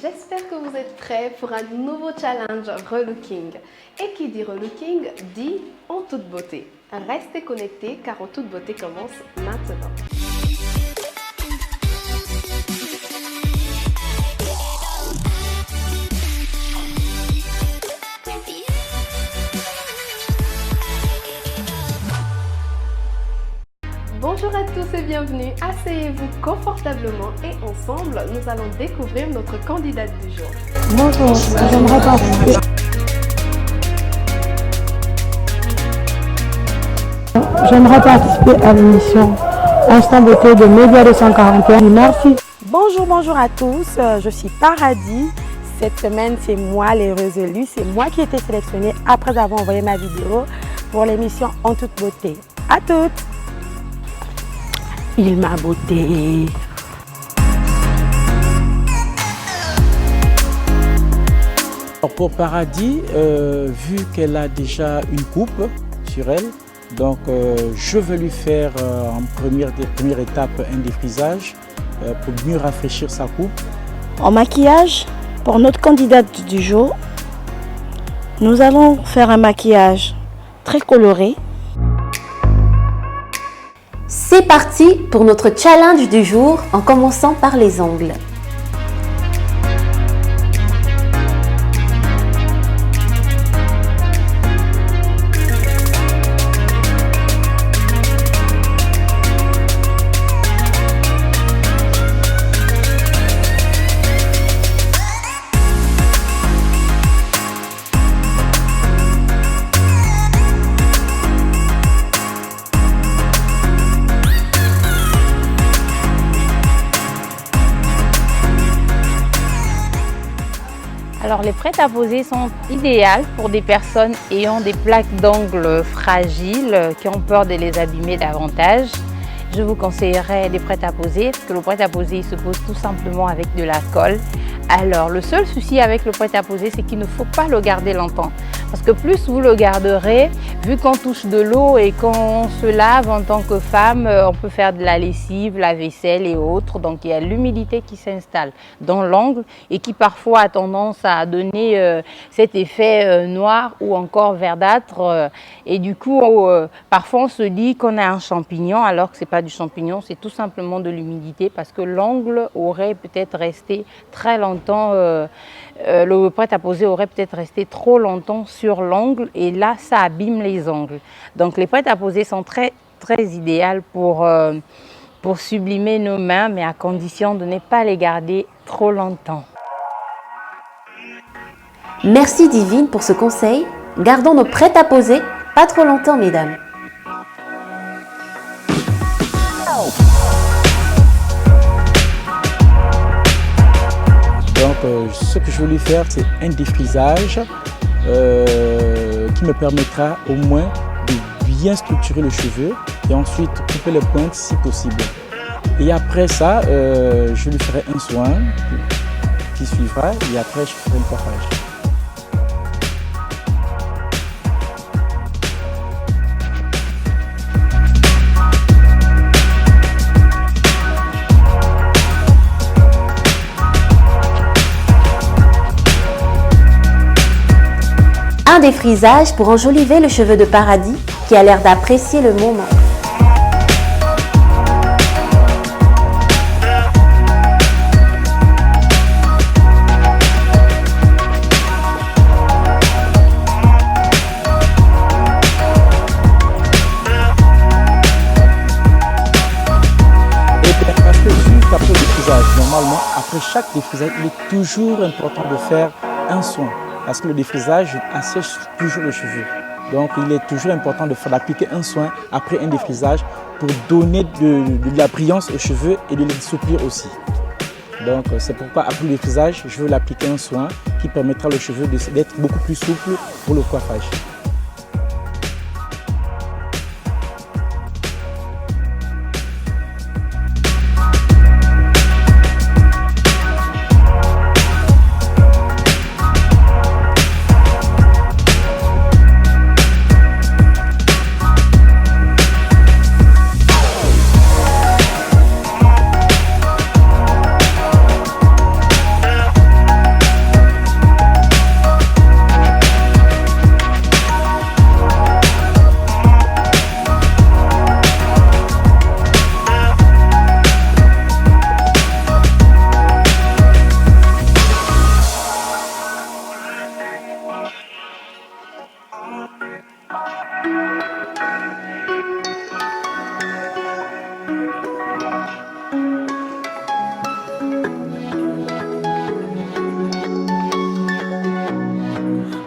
J'espère que vous êtes prêts pour un nouveau challenge relooking. Et qui dit relooking dit en toute beauté. Restez connectés car en toute beauté commence maintenant. Bonjour à tous et bienvenue, asseyez-vous confortablement et ensemble, nous allons découvrir notre candidate du jour. Bonjour, j'aimerais participer. J'aimerais participer à l'émission Instant Beauté de Média 241. Merci. Bonjour à tous, je suis Paradis. Cette semaine, c'est moi l'heureuse élue. C'est moi qui ai été sélectionnée après avoir envoyé ma vidéo pour l'émission En toute beauté. À toutes! Il m'a beauté. Pour Paradis, vu qu'elle a déjà une coupe sur elle, donc je vais lui faire en première étape un défrisage pour mieux rafraîchir sa coupe. En maquillage, pour notre candidate du jour, nous allons faire un maquillage très coloré. C'est parti pour notre challenge du jour en commençant par les ongles. Alors les prêt-à-poser sont idéales pour des personnes ayant des plaques d'ongles fragiles, qui ont peur de les abîmer davantage. Je vous conseillerais des prêt-à-poser parce que le prêt-à-poser se pose tout simplement avec de la colle. Alors le seul souci avec le prêt-à-poser, c'est qu'il ne faut pas le garder longtemps. Parce que plus vous le garderez, vu qu'on touche de l'eau et qu'on se lave en tant que femme, on peut faire de la lessive, la vaisselle et autres. Donc il y a l'humidité qui s'installe dans l'ongle et qui parfois a tendance à donner cet effet noir ou encore verdâtre. Et du coup, parfois on se dit qu'on a un champignon alors que ce n'est pas du champignon, c'est tout simplement de l'humidité parce que l'ongle aurait peut-être resté très longtemps, le prêt-à-poser aurait peut-être resté trop longtemps sur l'ongle et là ça abîme les ongles. Donc les prêt-à-poser sont très idéales pour sublimer nos mains, mais à condition de ne pas les garder trop longtemps. Merci Divine pour ce conseil. Gardons nos prêt-à-poser pas trop longtemps, mesdames. Donc ce que je vais lui faire, c'est un défrisage qui me permettra au moins de bien structurer le cheveu et ensuite couper les pointes si possible. Et après ça, je lui ferai un soin qui suivra et après je ferai le coiffage. Un défrisage pour enjoliver le cheveu de Paradis qui a l'air d'apprécier le moment. Parce que juste après le défrisage, normalement, après chaque défrisage, il est toujours important de faire un soin. Parce que le défrisage assèche toujours le cheveu. Donc il est toujours important d'appliquer un soin après un défrisage pour donner de la brillance aux cheveux et de les assouplir aussi. Donc c'est pourquoi après le défrisage, je veux l'appliquer un soin qui permettra au cheveu d'être beaucoup plus souple pour le coiffage.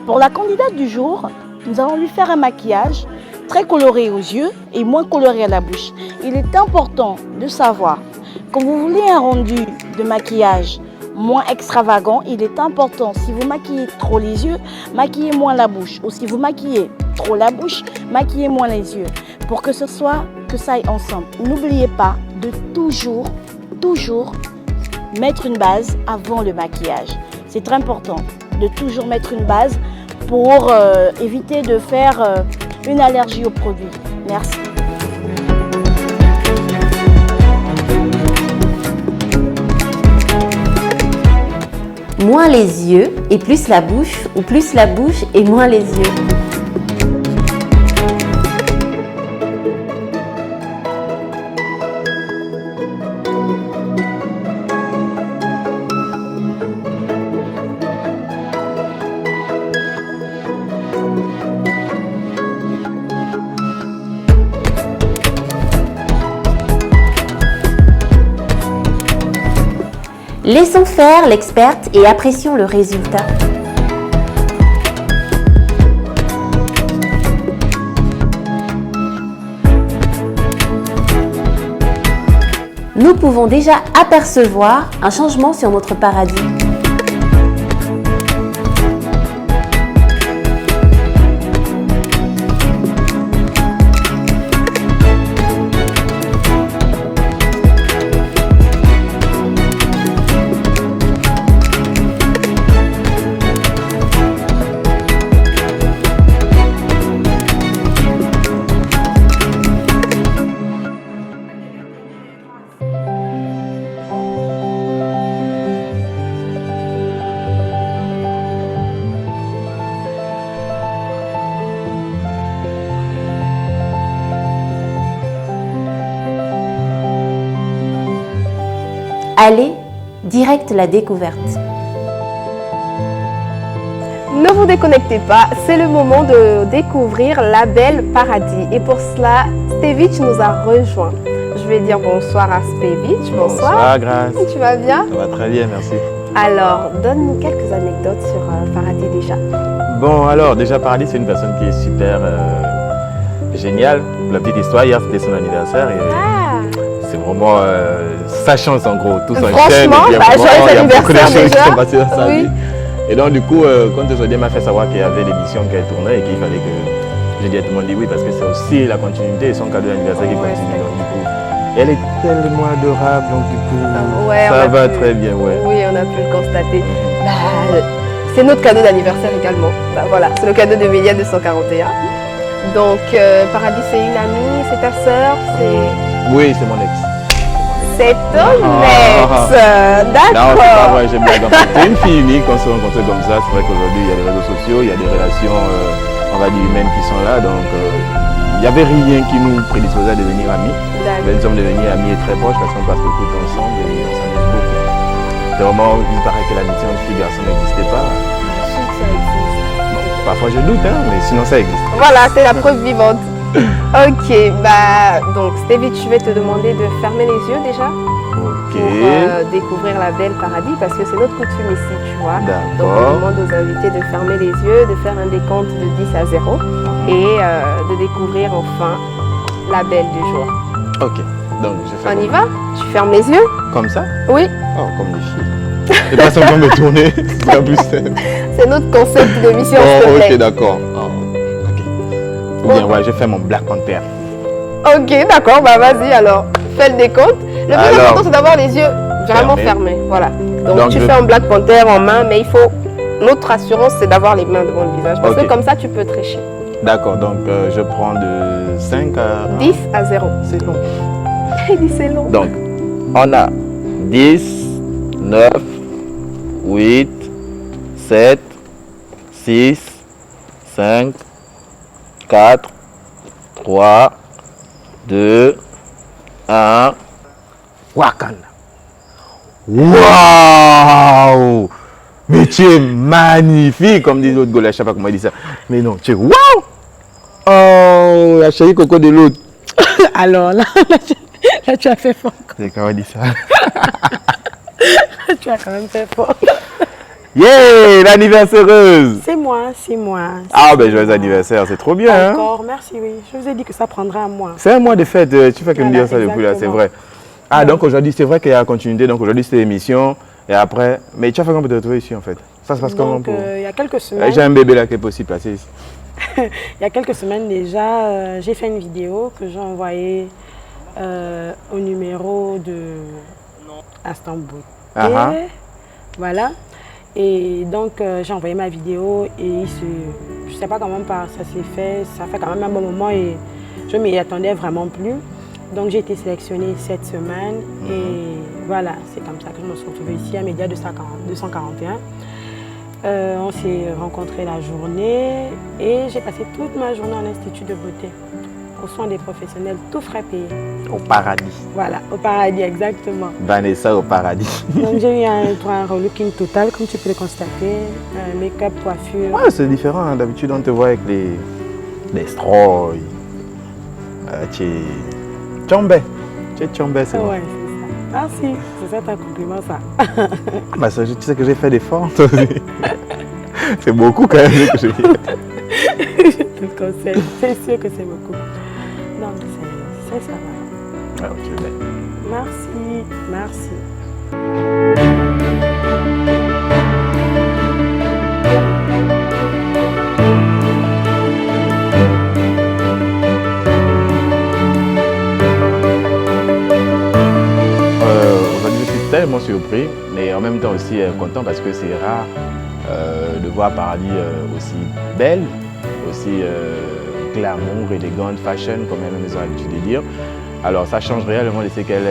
Pour la candidate du jour, nous allons lui faire un maquillage très coloré aux yeux et moins coloré à la bouche. Il est important de savoir, quand vous voulez un rendu de maquillage moins extravagant, il est important, si vous maquillez trop les yeux, maquillez moins la bouche. Ou si vous maquillez trop la bouche, maquillez moins les yeux. Pour que ça aille ensemble. N'oubliez pas de toujours mettre une base avant le maquillage. C'est très important de toujours mettre une base pour éviter de faire une allergie au produit. Merci. Moins les yeux et plus la bouche, ou plus la bouche et moins les yeux. Laissons faire l'experte et apprécions le résultat. Nous pouvons déjà apercevoir un changement sur notre paradis. Allez, direct la découverte. Ne vous déconnectez pas, c'est le moment de découvrir la belle Paradis. Et pour cela, Stevic nous a rejoint. Je vais dire bonsoir à Stevic. Bonsoir. Bonsoir, Grace. Tu vas bien? Ça va très bien, merci. Alors, donne-nous quelques anecdotes sur Paradis déjà. Bon, alors, déjà, Paradis, c'est une personne qui est super géniale. Pour la petite histoire, hier, c'était son anniversaire. Et c'est vraiment sa chance, en gros. Tout s'enchaîne. Franchement, joyeux anniversaire déjà. Qui sont passées dans sa vie. Et donc, du coup, quand Zodien m'a fait savoir qu'il y avait l'émission qu'elle tournait et qu'il fallait que j'ai directement dit oui, parce que c'est aussi la continuité et son cadeau d'anniversaire qui continue. Donc, du coup, elle est tellement adorable, donc du coup, ça va très bien. Ouais. Oui, on a pu le constater. C'est notre cadeau d'anniversaire également. Voilà, c'est le cadeau de Mélia 241. Donc, Paradis, c'est une amie, c'est ta sœur, c'est... Oui, c'est mon ex. C'est ton ex, d'accord. Non, c'est pas vrai, j'aime bien. C'est une fille unique, on se rencontre comme ça. C'est vrai qu'aujourd'hui, il y a les réseaux sociaux, il y a des relations, on va dire, humaines qui sont là. Donc, il n'y avait rien qui nous prédisposait à devenir amis. Nous sommes devenus amis et très proches parce qu'on passe beaucoup de temps ensemble et on s'amuse beaucoup. C'est vraiment, il paraît que l'amitié entre filles-garçons n'existait pas. Je sais que ça existe. Bon, parfois je doute, hein, mais sinon ça existe. Voilà, c'est la preuve vivante. Ok, donc Stevic, je vais te demander de fermer les yeux déjà. Ok. Pour découvrir la belle Paradis parce que c'est notre coutume ici, tu vois. Donc on demande aux invités de fermer les yeux, de faire un décompte de 10 à 0 et de découvrir enfin la belle du jour. Ok, donc je fais. On y va? Tu fermes les yeux? Comme ça? Oui. Oh, comme les filles. Et pas simplement me tourner, c'est plus. C'est notre concept de mission, s'il te plaît. Ok, d'accord. Ou bien, ouais, je fais mon Black Panther. Ok, d'accord, bah vas-y alors. Fais le décompte. Le plus important, c'est d'avoir les yeux vraiment fermés. Voilà. Donc tu fais un Black Panther en main, mais il faut. Notre assurance, c'est d'avoir les mains devant le visage. Parce que comme ça, tu peux tricher. D'accord, donc je prends de 5 à... 10 à 0. C'est long. Il dit c'est long. Donc, on a 10, 9, 8, 7, 6, 5, 4, 3, 2, 1. Wakanda. Waouh! Mais tu es magnifique, comme dit l'autre gars, je ne sais pas comment il dit ça. Mais non, tu es waouh! Oh, la chérie coco de l'autre. Alors là, tu as fait fort. C'est comment il dit ça? Tu as quand même fait fort. Yeah, l'anniversaireuse. C'est moi, c'est moi. Ah ben joyeux anniversaire, c'est trop bien. Encore, merci, oui. Je vous ai dit que ça prendra un mois. C'est un mois de fête, tu fais que me dire ça depuis là, c'est vrai. Ah donc aujourd'hui, c'est vrai qu'il y a la continuité, donc aujourd'hui c'était l'émission, et après, mais tu as fait comment pour te retrouver ici en fait? Ça se passe comment pour... Il y a quelques semaines... J'ai un bébé là qui est possible placé ici. Il y a quelques semaines déjà, j'ai fait une vidéo que j'ai envoyée au numéro de Instant Beauté. Voilà. Et donc j'ai envoyé ma vidéo et je ne sais pas comment ça s'est fait, ça fait quand même un bon moment et je ne m'y attendais vraiment plus. Donc j'ai été sélectionnée cette semaine et voilà, c'est comme ça que je me suis retrouvée ici à Média 241. On s'est rencontrés la journée et j'ai passé toute ma journée en institut de beauté, aux soins des professionnels, tout frais payé. Au paradis. Voilà, au paradis, exactement. Vanessa au paradis. Donc j'ai eu un relooking total, comme tu peux le constater, make-up, coiffure. Ouais, c'est différent, hein. D'habitude on te voit avec les straws. Tu es Tchambé. Tu es Tchambé, c'est vrai. Ouais, c'est ça. Ah si, c'est ça un compliment ça. Bah, ça, tu sais que j'ai fait des formes. C'est beaucoup quand même que j'ai Je te conseille, c'est sûr que c'est beaucoup. Donc c'est ça. Ah, ok, ben. Merci, merci. Aujourd'hui, je suis tellement surpris, mais en même temps aussi content parce que c'est rare de voir Paradis aussi belle, aussi glamour, élégante, fashion, comme elles ont l'habitude de dire. Alors ça change réellement de ce qu'elle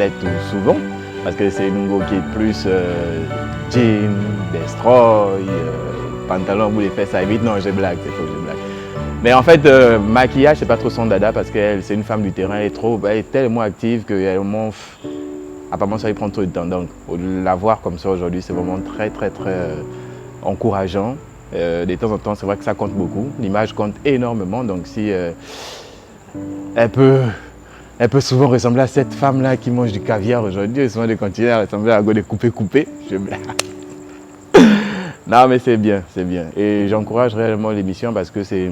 est tout souvent, parce que c'est une go qui est plus jean, destroy, pantalon au bout des fesses, ça évite. Non, j'ai blague, c'est faux, j'ai blague. Mais en fait, maquillage, c'est pas trop son dada parce qu'elle, c'est une femme du terrain, elle est tellement active qu'apparemment ça lui prend trop de temps. Donc, la voir comme ça aujourd'hui, c'est vraiment très encourageant. De temps en temps, c'est vrai que ça compte beaucoup. L'image compte énormément. Donc, si elle peut souvent ressembler à cette femme-là qui mange du caviar aujourd'hui, souvent de continuer à ressembler à des coupé. Je blague. Non, mais c'est bien, c'est bien. Et j'encourage réellement l'émission parce que c'est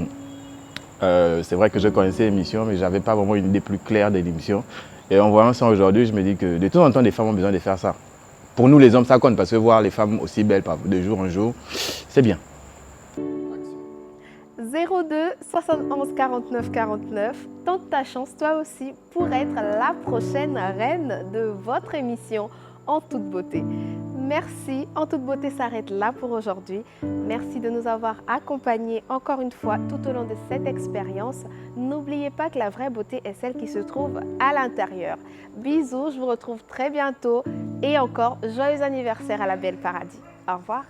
vrai que je connaissais l'émission, mais je n'avais pas vraiment une idée plus claire de l'émission. Et en voyant ça aujourd'hui, je me dis que de temps en temps, les femmes ont besoin de faire ça. Pour nous, les hommes, ça compte parce que voir les femmes aussi belles de jour en jour, c'est bien. 02 71 49 49, tente ta chance toi aussi pour être la prochaine reine de votre émission En toute beauté. Merci, En toute beauté s'arrête là pour aujourd'hui. Merci de nous avoir accompagnés encore une fois tout au long de cette expérience. N'oubliez pas que la vraie beauté est celle qui se trouve à l'intérieur. Bisous, je vous retrouve très bientôt et encore joyeux anniversaire à la belle Paradis. Au revoir.